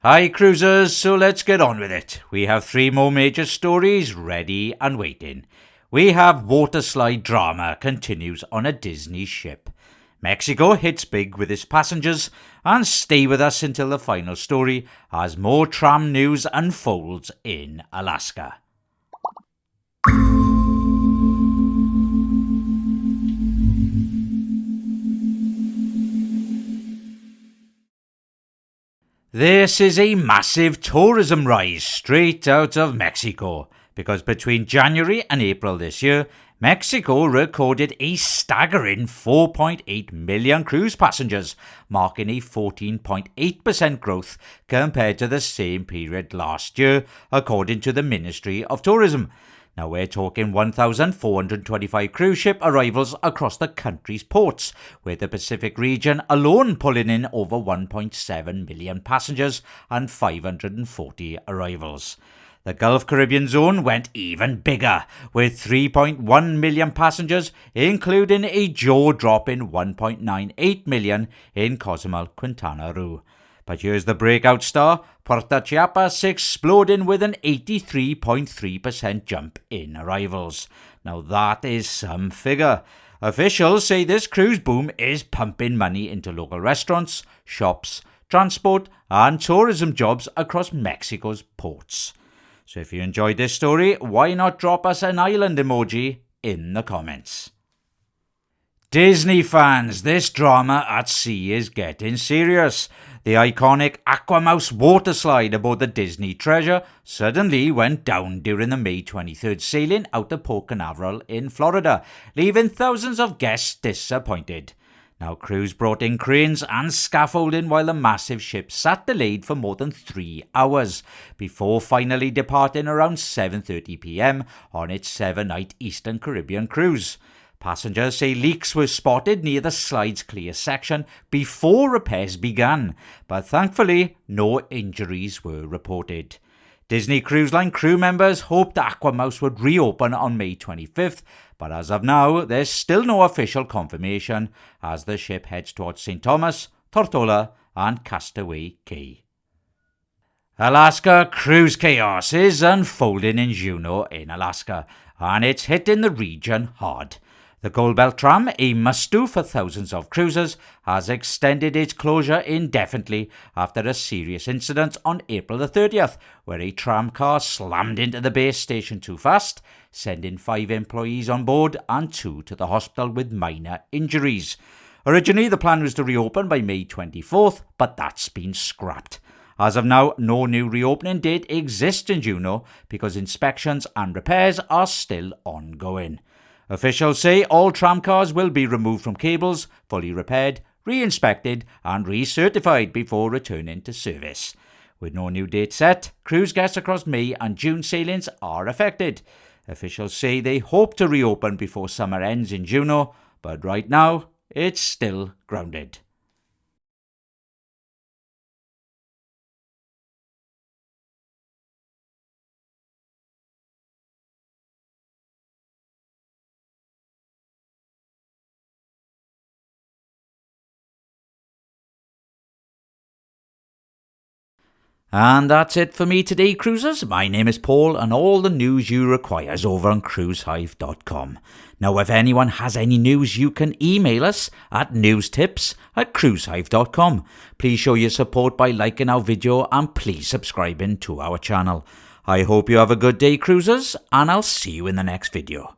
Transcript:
Hi cruisers, so let's get on with it. We have 3 more major stories ready and waiting. We have waterslide drama continues on a Disney ship. Mexico hits big with its passengers, and stay with us until the final story as more Tram news unfolds in Alaska. This is a massive tourism rise straight out of Mexico, because between January and April this year, Mexico recorded a staggering 4.8 million cruise passengers, marking a 14.8% growth compared to the same period last year, according to the Ministry of Tourism. Now we're talking 1,425 cruise ship arrivals across the country's ports, with the Pacific region alone pulling in over 1.7 million passengers and 540 arrivals. The Gulf Caribbean zone went even bigger, with 3.1 million passengers, including a jaw-dropping 1.98 million in Cozumel, Quintana Roo. But here's the breakout star, Puerto Chiapas exploding with an 83.3% jump in arrivals. Now that is some figure. Officials say this cruise boom is pumping money into local restaurants, shops, transport and tourism jobs across Mexico's ports. So if you enjoyed this story, why not drop us an island emoji in the comments. Disney fans, this drama at sea is getting serious. The iconic AquaMouse waterslide aboard the Disney Treasure suddenly went down during the May 23rd sailing out of Port Canaveral in Florida, leaving thousands of guests disappointed. Now, crews brought in cranes and scaffolding while the massive ship sat delayed for more than 3 hours, before finally departing around 7:30 p.m. on its 7-night Eastern Caribbean cruise. Passengers say leaks were spotted near the slide's clear section before repairs began, but thankfully no injuries were reported. Disney Cruise Line crew members hoped AquaMouse would reopen on May 25th, but as of now, there's still no official confirmation as the ship heads towards St. Thomas, Tortola and Castaway Cay. Alaska cruise chaos is unfolding in Juneau in Alaska, and it's hitting the region hard. The Goldbelt Tram, a must-do for thousands of cruisers, has extended its closure indefinitely after a serious incident on April the 30th, where a tram car slammed into the base station too fast, sending 5 employees on board and 2 to the hospital with minor injuries. Originally, the plan was to reopen by May 24th, but that's been scrapped. As of now, no new reopening date exists in Juneau because inspections and repairs are still ongoing. Officials say all tram cars will be removed from cables, fully repaired, re-inspected and recertified before returning to service. With no new date set, cruise guests across May and June sailings are affected. Officials say they hope to reopen before summer ends in Juneau, but right now, it's still grounded. And that's it for me today, cruisers. My name is Paul, and all the news you require is over on cruisehive.com. Now, if anyone has any news, you can email us at newstips@cruisehive.com. Please show your support by liking our video and please subscribing to our channel. I hope you have a good day, cruisers, and I'll see you in the next video.